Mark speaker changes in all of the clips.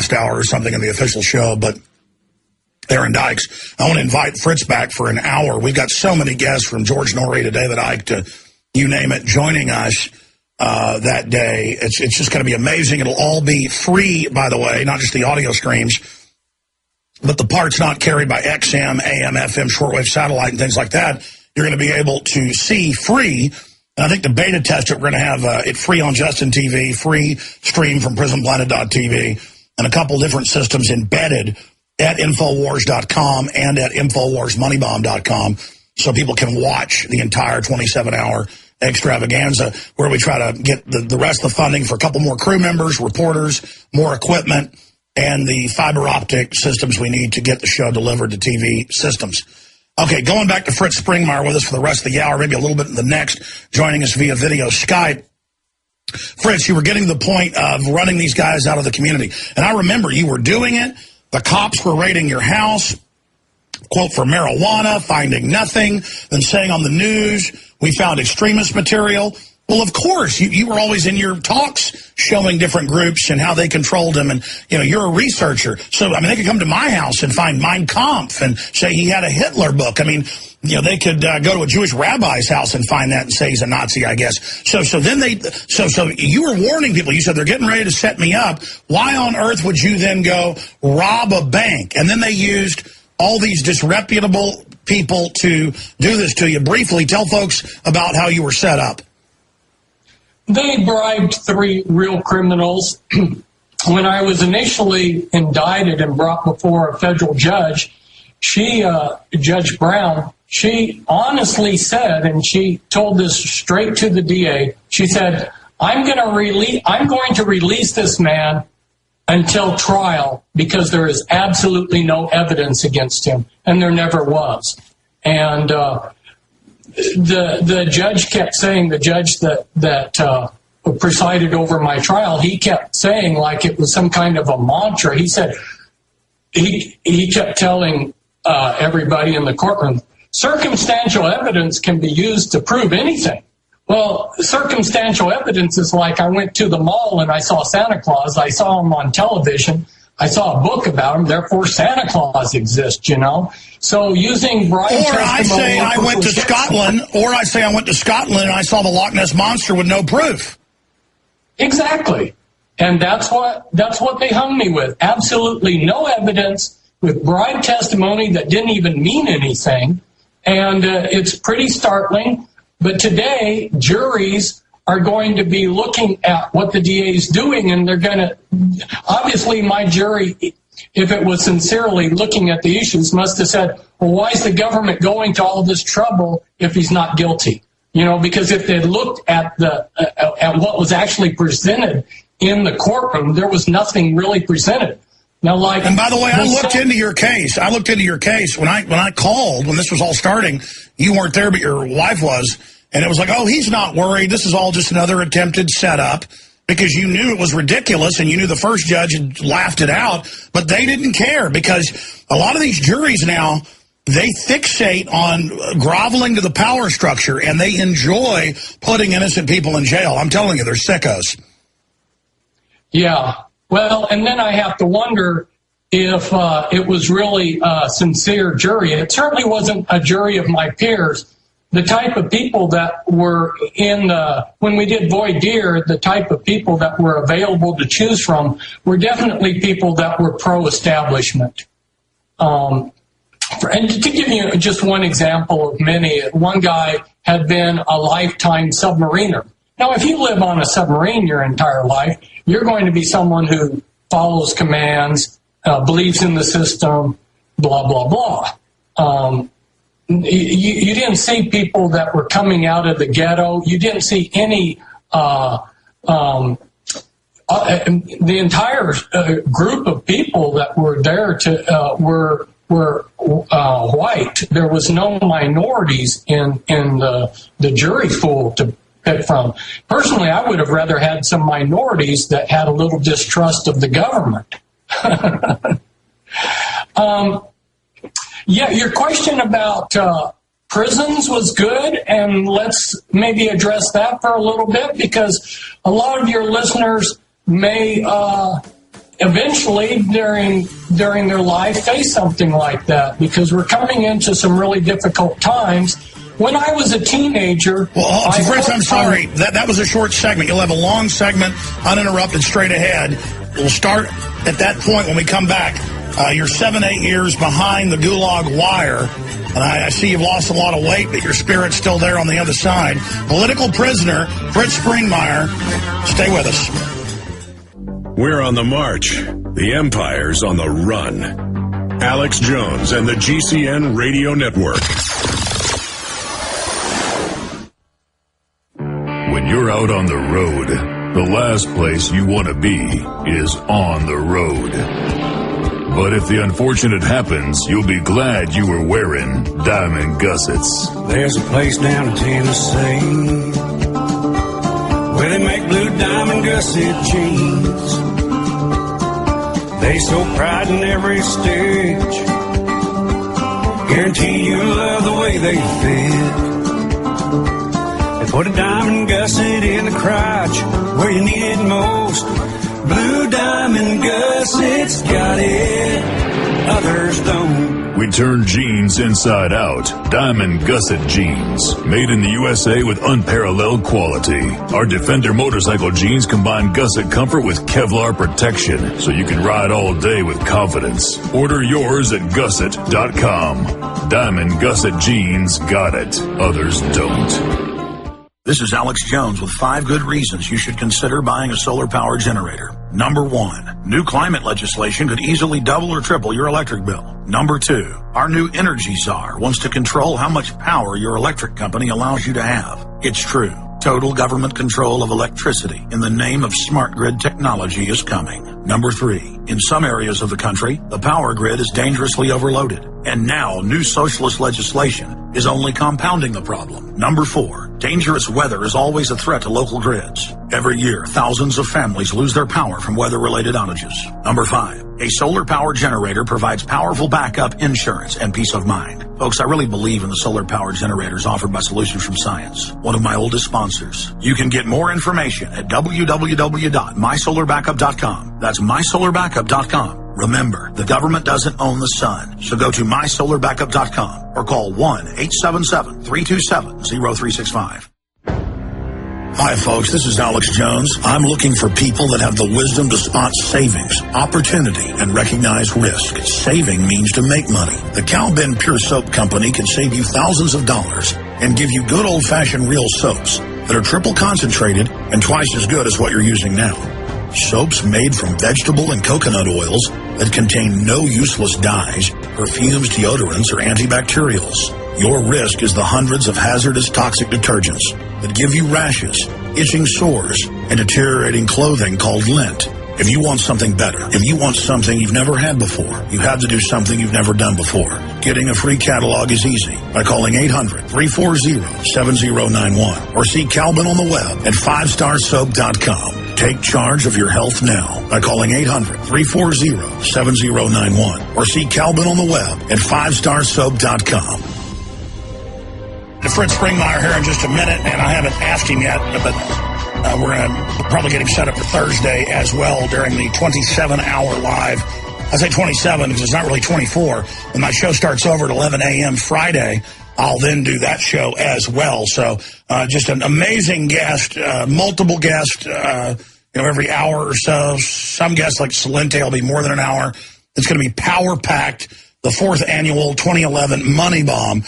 Speaker 1: last hour or something in the official show, but Aaron Dykes, I want to invite Fritz back for an hour. We've got so many guests from George Norrie to David Icke to you name it joining us that day. It's just going to be amazing. It'll all be free, by the way, not just the audio streams, but the parts not carried by XM, AM, FM, shortwave, satellite, and things like that. You're going to be able to see free. And I think the beta test it, we're going to have it free on Justin TV, free stream from prisonplanet.tv, and a couple different systems embedded at Infowars.com and at InfoWarsMoneyBomb.com, so people can watch the entire 27-hour extravaganza where we try to get the rest of the funding for a couple more crew members, reporters, more equipment, and the fiber optic systems we need to get the show delivered to TV systems. Okay, going back to Fritz Springmeier with us for the rest of the hour, maybe a little bit in the next, joining us via video Skype. Fritz, you were getting to the point of running these guys out of the community. And I remember you were doing it. The cops were raiding your house, quote, for marijuana, finding nothing, then saying on the news, we found extremist material. Well, of course, you were always in your talks showing different groups and how they controlled them. And, you know, you're a researcher. So, I mean, they could come to my house and find Mein Kampf and say he had a Hitler book. I mean, you know, they could go to a Jewish rabbi's house and find that and say he's a Nazi, I guess. So you were warning people. You said they're getting ready to set me up. Why on earth would you then go rob a bank? And then they used all these disreputable people to do this to you. Briefly, tell folks about how you were set up.
Speaker 2: They bribed 3 real criminals. When I was initially indicted and brought before a federal judge, Judge Brown, she honestly said, and she told this straight to the DA, she said, I'm going to release this man until trial because there is absolutely no evidence against him, and there never was. And the judge kept saying, the judge that presided over my trial, he kept saying like it was some kind of a mantra. He said, he kept telling everybody in the courtroom, circumstantial evidence can be used to prove anything. Well, circumstantial evidence is like I went to the mall and I saw Santa Claus. I saw him on television. I saw a book about him. Therefore, Santa Claus exists, you know. So using bribe testimony.
Speaker 1: Or I say I went to Scotland and I saw the Loch Ness Monster with no proof.
Speaker 2: Exactly. And that's what they hung me with. Absolutely no evidence, with bribe testimony that didn't even mean anything. And it's pretty startling. But today, juries are going to be looking at what the DA is doing, and they're going to, obviously my jury, if it was sincerely looking at the issues, must have said, well, why is the government going to all this trouble if he's not guilty? You know, because if they looked at at what was actually presented in the courtroom, there was nothing really presented. Now, like,
Speaker 1: and by the way, I looked into your case. When I called, when this was all starting, you weren't there, but your wife was. And it was like, oh, he's not worried. This is all just another attempted setup, because you knew it was ridiculous and you knew the first judge had laughed it out. But they didn't care, because a lot of these juries now, they fixate on groveling to the power structure, and they enjoy putting innocent people in jail. I'm telling you, they're sickos.
Speaker 2: Yeah. Well, and then I have to wonder if it was really a sincere jury. It certainly wasn't a jury of my peers. The type of people that were when we did voir dire, the type of people that were available to choose from were definitely people that were pro-establishment. And to give you just one example of many, one guy had been a lifetime submariner. Now, if you live on a submarine your entire life, you're going to be someone who follows commands, believes in the system, blah, blah, blah. You didn't see people that were coming out of the ghetto. You didn't see any, the entire group of people that were there were white. There was no minorities in the jury pool to pick from. Personally, I would have rather had some minorities that had a little distrust of the government. Yeah, your question about prisons was good, and let's maybe address that for a little bit, because a lot of your listeners may eventually during their life face something like that, because we're coming into some really difficult times. When I was a teenager...
Speaker 1: Well, Fritz, I'm sorry. That was a short segment. You'll have a long segment, uninterrupted, straight ahead. We'll start at that point when we come back. You're 7-8 years behind the gulag wire. And I see you've lost a lot of weight, but your spirit's still there on the other side. Political prisoner, Fritz Springmeier. Stay with us.
Speaker 3: We're on the march. The Empire's on the run. Alex Jones and the GCN Radio Network.
Speaker 4: When you're out on the road, the last place you want to be is on the road. But if the unfortunate happens, you'll be glad you were wearing diamond gussets.
Speaker 5: There's a place down in Tennessee where they make blue diamond gusset jeans. They so pride in every stitch, guarantee you love the way they fit. They put a diamond gusset in the crotch where you need it most. Blue diamond gussets got it, others don't.
Speaker 4: We turn jeans inside out. Diamond gusset jeans. Made in the USA with unparalleled quality. Our Defender motorcycle jeans combine gusset comfort with Kevlar protection, so you can ride all day with confidence. Order yours at gusset.com. Diamond gusset jeans got it, others don't.
Speaker 1: This is Alex Jones with 5 good reasons you should consider buying a solar power generator. Number 1, new climate legislation could easily double or triple your electric bill. Number 2, our new energy czar wants to control how much power your electric company allows you to have. It's true. Total government control of electricity in the name of smart grid technology is coming. Number 3, in some areas of the country, the power grid is dangerously overloaded. And now, new socialist legislation is only compounding the problem. Number 4, dangerous weather is always a threat to local grids. Every year, thousands of families lose their power from weather-related outages. Number 5, a solar power generator provides powerful backup insurance and peace of mind. Folks, I really believe in the solar power generators offered by Solutions from Science, one of my oldest sponsors. You can get more information at www.mysolarbackup.com. That's mysolarbackup.com. Remember, the government doesn't own the sun, so go to mysolarbackup.com or call 1-877-327-0365. Hi, folks. This is Alex Jones. I'm looking for people that have the wisdom to spot savings, opportunity, and recognize risk. Saving means to make money. The Cal Ben Pure Soap Company can save you thousands of dollars and give you good old-fashioned real soaps that are triple concentrated and twice as good as what you're using now. Soaps made from vegetable and coconut oils that contain no useless dyes, perfumes, deodorants, or antibacterials. Your risk is the hundreds of hazardous toxic detergents that give you rashes, itching sores, and deteriorating clothing called lint. If you want something better, if you want something you've never had before, you have to do something you've never done before. Getting a free catalog is easy by calling 800-340-7091 or see Calvin on the web at 5starsoap.com. Take charge of your health now by calling 800-340-7091 or see Calvin on the web at 5starsoap.com. Fritz Springmeier here in just a minute, and I haven't asked him yet, but we're going to probably get him set up for Thursday as well during the 27-hour live. I say 27 because it's not really 24. When my show starts over at 11 a.m. Friday, I'll then do that show as well. So just an amazing guest, multiple guests, every hour or so. Some guests like Salente will be more than an hour. It's going to be power-packed, the 4th annual 2011 Money Bomb.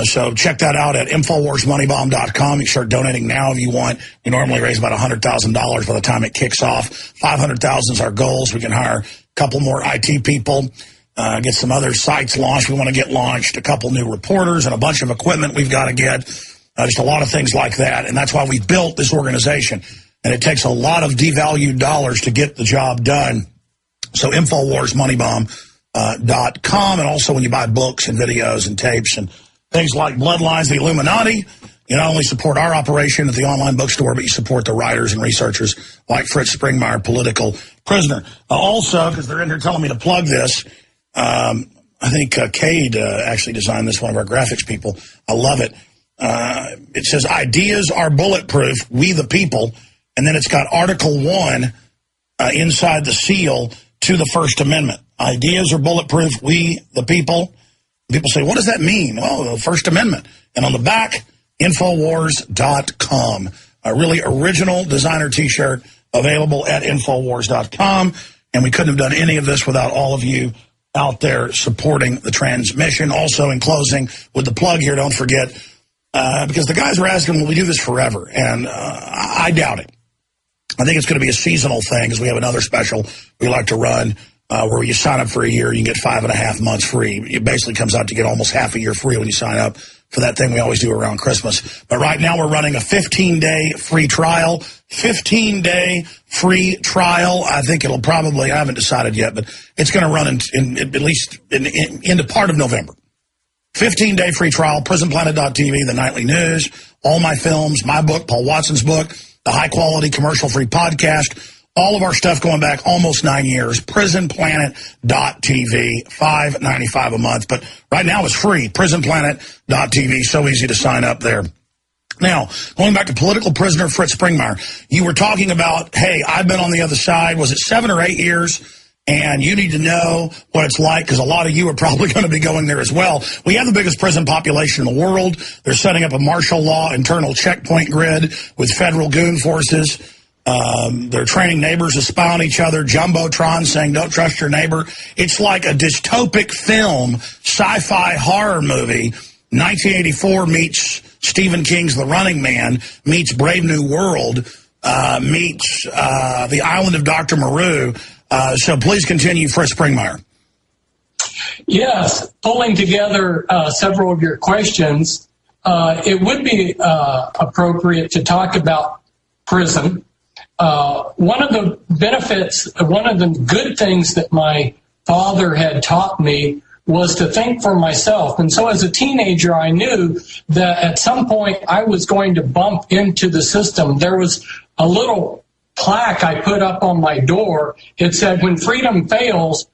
Speaker 1: So check that out at InfoWarsMoneyBomb.com. You can start donating now if you want. We normally raise about $100,000 by the time it kicks off. $500,000 is our goal, so we can hire a couple more IT people, get some other sites launched we want to get launched, a couple new reporters, and a bunch of equipment we've got to get. Just a lot of things like that, and that's why we built this organization. And it takes a lot of devalued dollars to get the job done. So InfoWarsMoneyBomb.com, and also when you buy books and videos and tapes and things like Bloodlines, the Illuminati, you not only support our operation at the online bookstore, but you support the writers and researchers like Fritz Springmeier, political prisoner. Also, because they're in here telling me to plug this, I think Cade actually designed this, one of our graphics people. I love it. It says, ideas are bulletproof, we the people. And then it's got Article 1 inside the seal to the First Amendment. Ideas are bulletproof. We, the people. People say, what does that mean? Well, the First Amendment. And on the back, Infowars.com. A really original designer T-shirt available at Infowars.com. And we couldn't have done any of this without all of you out there supporting the transmission. Also, in closing, with the plug here, don't forget, because the guys are asking, will we do this forever? And I doubt it. I think it's going to be a seasonal thing, because we have another special we like to run where you sign up for a year, you can get 5.5 months free. It basically comes out to get almost half a year free when you sign up for that thing we always do around Christmas. But right now we're running a 15-day free trial. 15-day free trial. I think it'll probably, I haven't decided yet, but it's going to run in at least into part of November. 15-day free trial, prisonplanet.tv, the nightly news, all my films, my book, Paul Watson's book, the high-quality commercial-free podcast, all of our stuff going back almost 9 years, prisonplanet.tv, $5.95 a month. But right now it's free, prisonplanet.tv, so easy to sign up there. Now, going back to political prisoner Fritz Springmeier, you were talking about, hey, I've been on the other side. Was it 7 or 8 years? And you need to know what it's like, because a lot of you are probably going to be going there as well. We have the biggest prison population in the world. They're setting up a martial law internal checkpoint grid with federal goon forces. They're training neighbors to spy on each other. Jumbotron saying, don't trust your neighbor. It's like a dystopic film, sci-fi horror movie. 1984 meets Stephen King's The Running Man, meets Brave New World, meets The Island of Dr. Moreau. So please continue, Fritz Springmeier.
Speaker 2: Yes, pulling together several of your questions, it would be appropriate to talk about prison. One of the benefits, one of the good things that my father had taught me was to think for myself. And so as a teenager, I knew that at some point I was going to bump into the system. There was a little plaque I put up on my door. It said, when freedom fails,